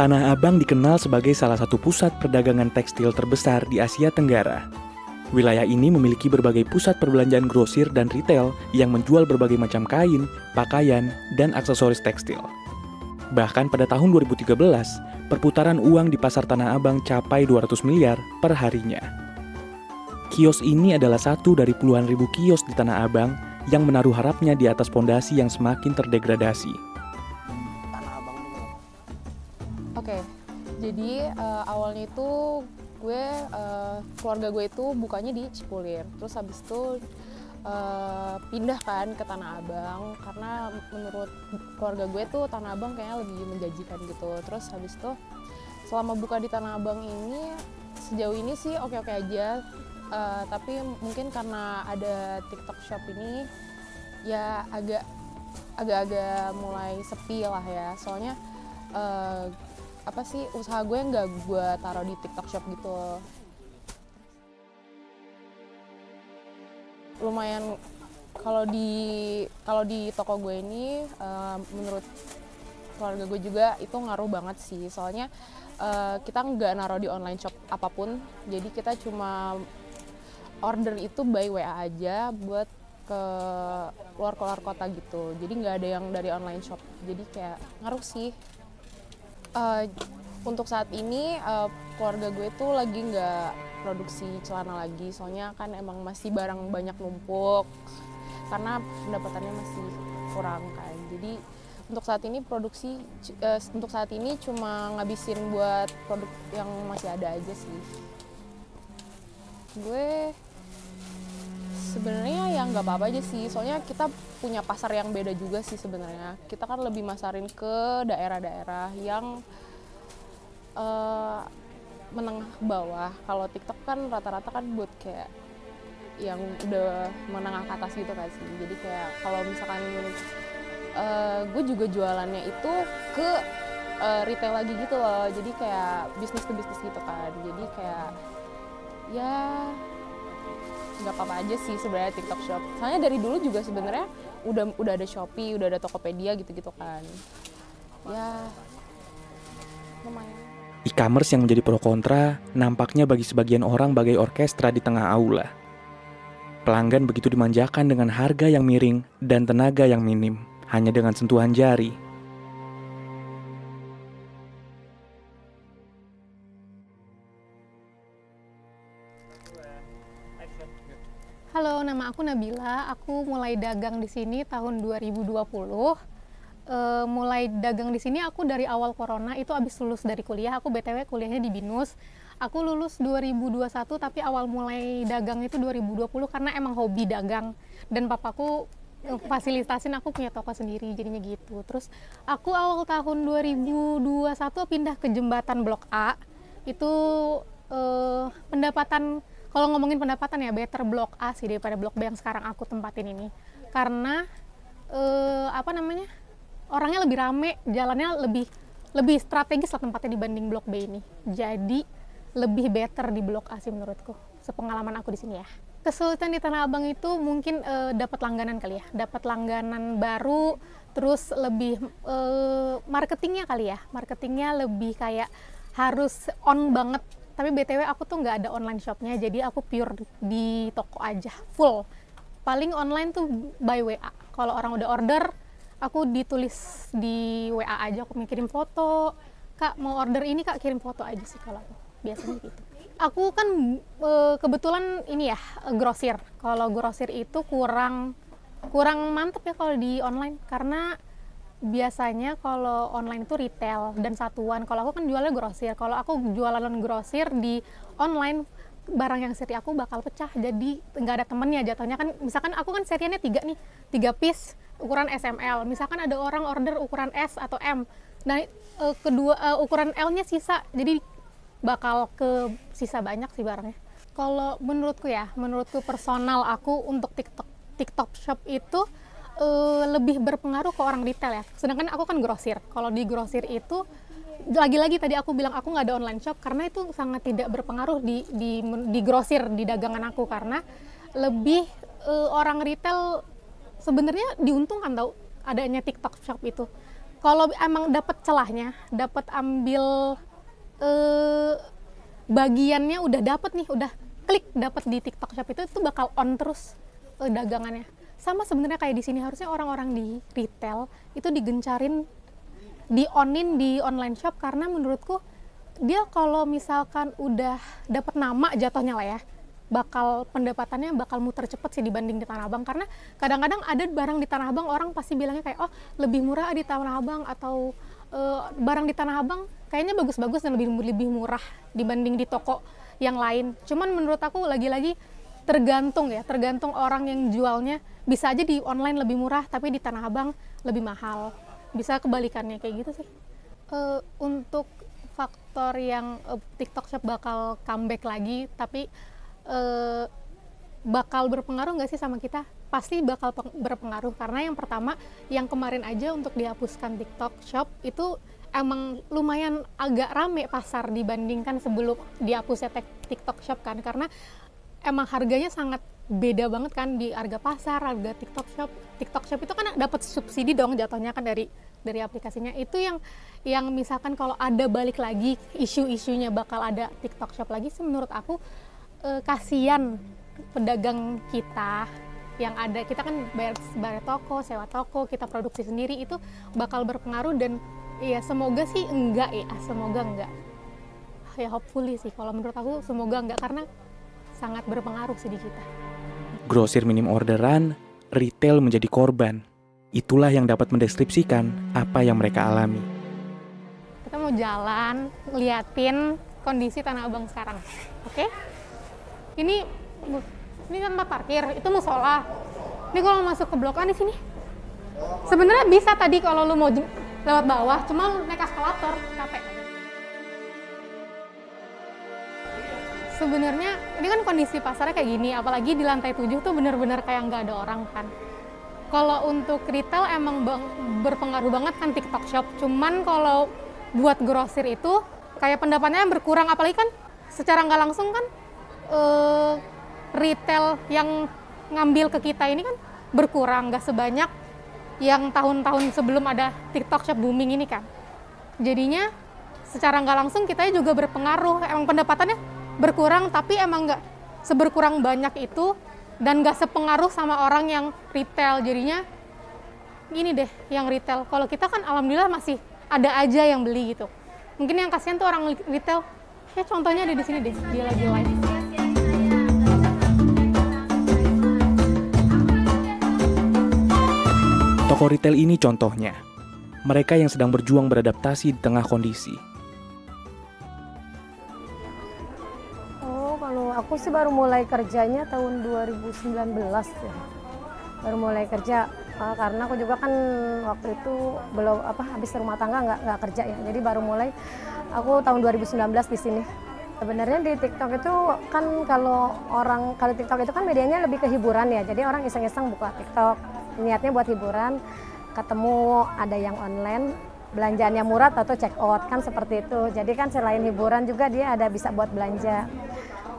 Tanah Abang dikenal sebagai salah satu pusat perdagangan tekstil terbesar di Asia Tenggara. Wilayah ini memiliki berbagai pusat perbelanjaan grosir dan retail yang menjual berbagai macam kain, pakaian, dan aksesoris tekstil. Bahkan pada tahun 2013, perputaran uang di pasar Tanah Abang capai 200 miliar per harinya. Kios ini adalah satu dari puluhan ribu kios di Tanah Abang yang menaruh harapnya di atas fondasi yang semakin terdegradasi. Oke, jadi awalnya itu keluarga gue itu bukanya di Cipulir, terus habis itu pindah kan ke Tanah Abang karena menurut keluarga gue tuh Tanah Abang kayaknya lebih menjanjikan gitu. Terus habis itu selama buka di Tanah Abang ini sejauh ini sih oke-oke aja, tapi mungkin karena ada TikTok Shop ini ya agak-agak mulai sepi lah ya, soalnya usaha gue nggak gue taruh di TikTok Shop gitu. Lumayan kalau di toko gue ini menurut keluarga gue juga itu ngaruh banget sih, soalnya kita nggak naruh di online shop apapun, jadi kita cuma order itu by WA aja buat ke keluar kota gitu, jadi nggak ada yang dari online shop, jadi kayak ngaruh sih. Untuk saat ini keluarga gue tuh lagi nggak produksi celana lagi, soalnya kan emang masih barang banyak numpuk karena pendapatannya masih kurang kan. Jadi untuk saat ini cuma ngabisin buat produk yang masih ada aja sih. Gue sebenarnya ya nggak apa-apa aja sih, soalnya kita punya pasar yang beda juga sih sebenarnya. Kita kan lebih masarin ke daerah-daerah yang menengah ke bawah. Kalau TikTok kan rata-rata kan buat kayak yang udah menengah ke atas gitu kan sih. Jadi kayak kalau misalkan gue juga jualannya itu ke retail lagi gitu loh. Jadi kayak bisnis to bisnis gitu kan. Jadi kayak ya nggak apa-apa aja sih sebenarnya TikTok Shop. Soalnya dari dulu juga sebenarnya udah ada Shopee, udah ada Tokopedia gitu-gitu kan. Ya lumayan. E-commerce yang menjadi pro kontra nampaknya bagi sebagian orang bagai orkestra di tengah aula. Pelanggan begitu dimanjakan dengan harga yang miring dan tenaga yang minim, hanya dengan sentuhan jari. Halo, nama aku Nabila. Aku mulai dagang di sini tahun 2020. Mulai dagang di sini aku dari awal corona, itu abis lulus dari kuliah. Aku BTW kuliahnya di BINUS. Aku lulus 2021 tapi awal mulai dagang itu 2020 karena emang hobi dagang, dan papaku fasilitasin aku punya toko sendiri jadinya gitu. Terus aku awal tahun 2021 pindah ke Jembatan Blok A. Itu pendapatan, kalau ngomongin pendapatan ya better Blok A sih daripada Blok B yang sekarang aku tempatin ini. Karena orangnya lebih rame, jalannya lebih strategis lah tempatnya dibanding Blok B ini. Jadi lebih better di Blok A sih menurutku, sepengalaman aku di sini ya. Kesulitan di Tanah Abang itu mungkin dapat langganan kali ya, dapat langganan baru, terus lebih marketingnya kali ya, marketingnya lebih kayak harus on banget. Tapi BTW aku tuh nggak ada online shopnya, jadi aku pure di toko aja, full. Paling online tuh by WA. Kalau orang udah order, aku ditulis di WA aja, aku kirim foto. Kak mau order ini kak, kirim foto aja sih kalau aku. Biasanya gitu. Aku kan kebetulan ini ya, grosir. Kalau grosir itu kurang mantep ya kalau di online, karena biasanya kalau online itu retail dan satuan. Kalau aku kan jualnya grosir. Kalau aku jualan grosir di online, barang yang seri aku bakal pecah, jadi nggak ada temennya jatuhnya kan. Misalkan aku kan seriannya 3 nih, 3 piece ukuran SML. Misalkan ada orang order ukuran S atau M, nah ukuran L-nya sisa, jadi bakal ke sisa banyak sih barangnya. Kalau menurutku personal aku untuk TikTok Shop itu lebih berpengaruh ke orang retail ya. Sedangkan aku kan grosir. Kalau di grosir itu lagi-lagi tadi aku bilang aku nggak ada online shop karena itu sangat tidak berpengaruh di grosir, di dagangan aku, karena lebih orang retail sebenarnya diuntungkan tahu adanya TikTok Shop itu. kalau emang dapat celahnya, dapat ambil bagiannya udah dapat nih, udah klik dapat di TikTok Shop itu bakal on terus dagangannya. Sama sebenarnya kayak di sini, harusnya orang-orang di retail itu digencarin, di-onin di online shop, karena menurutku dia kalau misalkan udah dapat nama jatuhnya lah ya, bakal pendapatannya bakal muter cepet sih dibanding di Tanah Abang. Karena kadang-kadang ada barang di Tanah Abang orang pasti bilangnya kayak, oh lebih murah di Tanah Abang, atau barang di Tanah Abang kayaknya bagus-bagus dan lebih murah dibanding di toko yang lain. Cuman menurut aku lagi-lagi tergantung orang yang jualnya. Bisa aja di online lebih murah tapi di Tanah Abang lebih mahal, bisa kebalikannya kayak gitu sih. Untuk faktor yang TikTok Shop bakal comeback lagi, tapi bakal berpengaruh nggak sih sama kita? Pasti bakal berpengaruh, karena yang pertama, yang kemarin aja untuk dihapuskan TikTok Shop itu emang lumayan agak rame pasar dibandingkan sebelum dihapusnya TikTok Shop kan, karena emang harganya sangat beda banget kan di harga pasar, harga TikTok Shop. TikTok Shop itu kan dapat subsidi dong jatuhnya kan dari aplikasinya. Itu yang misalkan kalau ada balik lagi isu-isunya bakal ada TikTok Shop lagi, menurut aku kasihan pedagang kita yang ada. Kita kan bayar toko, sewa toko, kita produksi sendiri, itu bakal berpengaruh. Dan ya semoga sih enggak ya, semoga enggak. Ya hopefully sih, kalau menurut aku semoga enggak, karena sangat berpengaruh sih di kita. Grosir minim orderan, retail menjadi korban. Itulah yang dapat mendeskripsikan apa yang mereka alami. Kita mau jalan, liatin kondisi Tanah Abang sekarang. Oke? Ini tempat parkir, itu musola. Ini kalau masuk ke Blok A di sini. Sebenarnya bisa tadi kalau lu mau lewat bawah, cuma naik eskalator, capek. Sebenarnya ini kan kondisi pasarnya kayak gini, apalagi di lantai 7 tuh bener-bener kayak nggak ada orang kan. Kalau untuk retail emang berpengaruh banget kan TikTok Shop. Cuman kalau buat grosir itu kayak pendapatnya berkurang, apalagi kan secara nggak langsung kan retail yang ngambil ke kita ini kan berkurang, nggak sebanyak yang tahun-tahun sebelum ada TikTok Shop booming ini kan. Jadinya secara nggak langsung kita juga berpengaruh, emang pendapatannya berkurang, tapi emang nggak seberkurang banyak itu dan nggak sepengaruh sama orang yang retail. Jadinya gini deh, yang retail, kalau kita kan alhamdulillah masih ada aja yang beli gitu. Mungkin yang kasihan tuh orang retail, ya contohnya ada di sini deh, dia lagi live. Toko retail ini contohnya. Mereka yang sedang berjuang beradaptasi di tengah kondisi. Aku sih baru mulai kerjanya tahun 2019 ya. Baru mulai kerja karena aku juga kan waktu itu belum habis rumah tangga nggak kerja ya. Jadi baru mulai aku tahun 2019 di sini. Sebenarnya di TikTok itu kan kalau TikTok itu kan medianya lebih ke hiburan ya. Jadi orang iseng-iseng buka TikTok, niatnya buat hiburan, ketemu ada yang online, belanjaannya murah atau check out kan seperti itu. Jadi kan selain hiburan juga dia ada bisa buat belanja.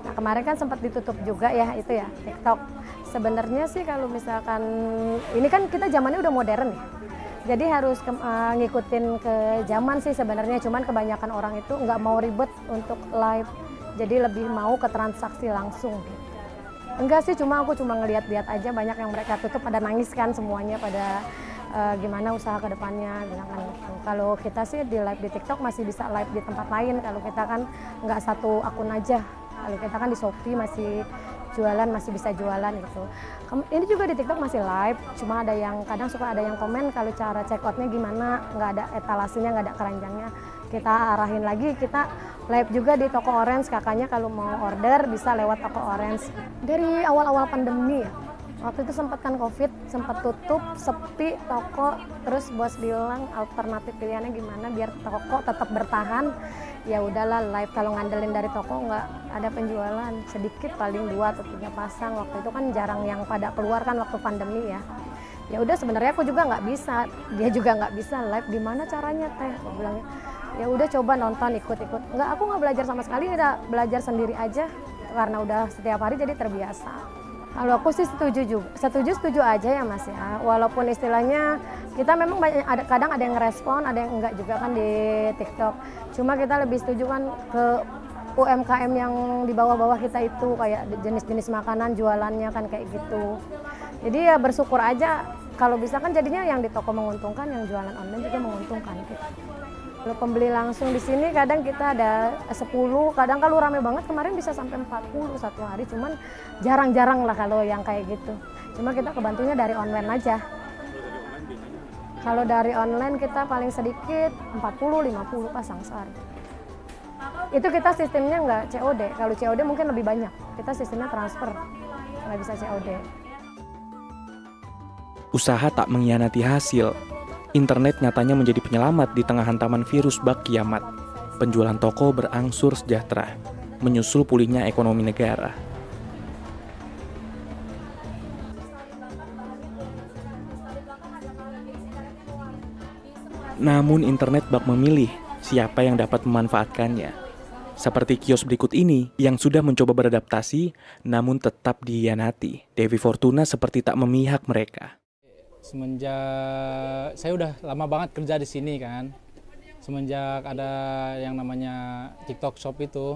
Nah kemarin kan sempat ditutup juga ya itu ya TikTok. Sebenarnya sih kalau misalkan ini kan kita zamannya udah modern ya. Jadi harus ngikutin ke zaman sih sebenarnya. Cuman kebanyakan orang itu nggak mau ribet untuk live. Jadi lebih mau ke transaksi langsung gitu. Enggak sih, aku cuma ngeliat-liat aja, banyak yang mereka tutup pada nangis kan semuanya, pada gimana usaha ke depannya gitu. Kalau kita sih di live di TikTok masih bisa live di tempat lain. Kalau kita kan nggak satu akun aja. Kalau kita kan di Shopee masih jualan, masih bisa jualan gitu. Ini juga di TikTok masih live, cuma ada yang kadang suka ada yang komen kalau cara check outnya gimana, nggak ada etalasenya, nggak ada keranjangnya. Kita arahin lagi, kita live juga di toko Orange. Kakaknya kalau mau order bisa lewat toko Orange. Dari awal-awal pandemi ya, waktu itu sempat kan COVID, sempat tutup, sepi toko, terus bos bilang alternatif pilihannya gimana biar toko tetap bertahan. Ya udahlah live, kalau ngandelin dari toko nggak ada penjualan, sedikit paling 2 atau 3 pasang. Waktu itu kan jarang yang pada keluar kan waktu pandemi ya. Ya udah sebenarnya aku juga nggak bisa, dia juga nggak bisa live, gimana caranya teh? Aku bilangnya ya udah coba nonton ikut-ikut. Aku nggak belajar sama sekali, udah belajar sendiri aja karena udah setiap hari jadi terbiasa. Kalau aku sih setuju aja ya Mas ya. Walaupun istilahnya kita memang kadang ada yang ngerespon, ada yang enggak juga kan di TikTok. Cuma kita lebih setuju kan ke UMKM yang di bawah-bawah kita itu, kayak jenis-jenis makanan jualannya kan kayak gitu. Jadi ya bersyukur aja, kalau bisa kan jadinya yang di toko menguntungkan, yang jualan online juga menguntungkan gitu. Kalau pembeli langsung di sini kadang kita ada 10, kadang kalau rame banget kemarin bisa sampai 40 satu hari, cuman jarang-jarang lah kalau yang kayak gitu. Cuma kita kebantunya dari online aja. Kalau dari online kita paling sedikit 40-50 pasang sehari. Itu kita sistemnya nggak COD, kalau COD mungkin lebih banyak. Kita sistemnya transfer, nggak bisa COD. Usaha tak mengkhianati hasil. Internet nyatanya menjadi penyelamat di tengah hantaman virus bak kiamat. Penjualan toko berangsur sejahtera, menyusul pulihnya ekonomi negara. Namun internet bak memilih siapa yang dapat memanfaatkannya. Seperti kios berikut ini yang sudah mencoba beradaptasi namun tetap dikhianati. Devi Fortuna seperti tak memihak mereka. Semenjak saya udah lama banget kerja di sini kan, semenjak ada yang namanya TikTok Shop itu,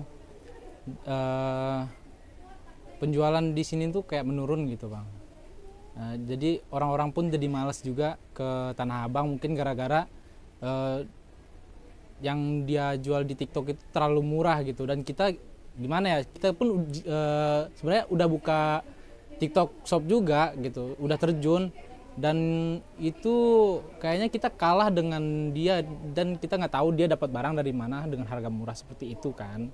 penjualan di sini tuh kayak menurun gitu bang. Jadi orang-orang pun jadi malas juga ke Tanah Abang, mungkin gara-gara yang dia jual di TikTok itu terlalu murah gitu. Dan kita gimana ya, kita pun sebenarnya udah buka TikTok Shop juga gitu, udah terjun. Dan itu kayaknya kita kalah dengan dia, dan kita nggak tahu dia dapat barang dari mana dengan harga murah seperti itu kan.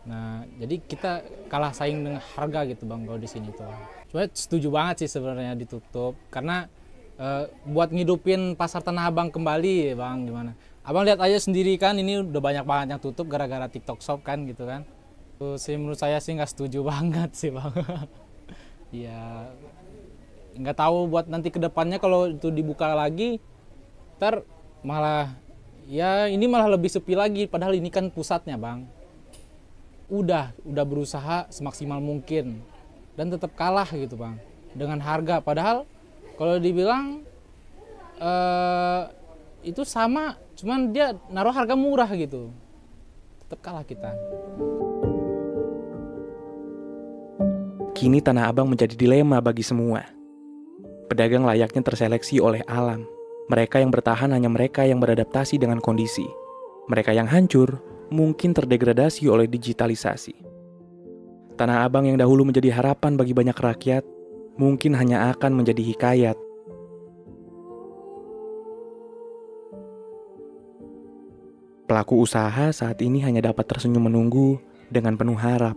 Nah jadi kita kalah saing dengan harga gitu bang kalau di sini tuh. Cuma setuju banget sih sebenarnya ditutup, karena buat ngidupin pasar Tanah Abang kembali bang, gimana? Abang lihat aja sendiri kan, ini udah banyak banget yang tutup gara-gara TikTok Shop kan gitu kan. Terus sih menurut saya sih nggak setuju banget sih bang. Ya nggak tahu buat nanti kedepannya kalau itu dibuka lagi, ntar malah ya ini malah lebih sepi lagi, padahal ini kan pusatnya bang. Udah berusaha semaksimal mungkin dan tetap kalah gitu bang dengan harga, padahal kalau dibilang itu sama, cuman dia naruh harga murah gitu, tetap kalah kita. Kini Tanah Abang menjadi dilema bagi semua. Pedagang layaknya terseleksi oleh alam. Mereka yang bertahan hanya mereka yang beradaptasi dengan kondisi. Mereka yang hancur mungkin terdegradasi oleh digitalisasi. Tanah Abang yang dahulu menjadi harapan bagi banyak rakyat, mungkin hanya akan menjadi hikayat. Pelaku usaha saat ini hanya dapat tersenyum menunggu dengan penuh harap.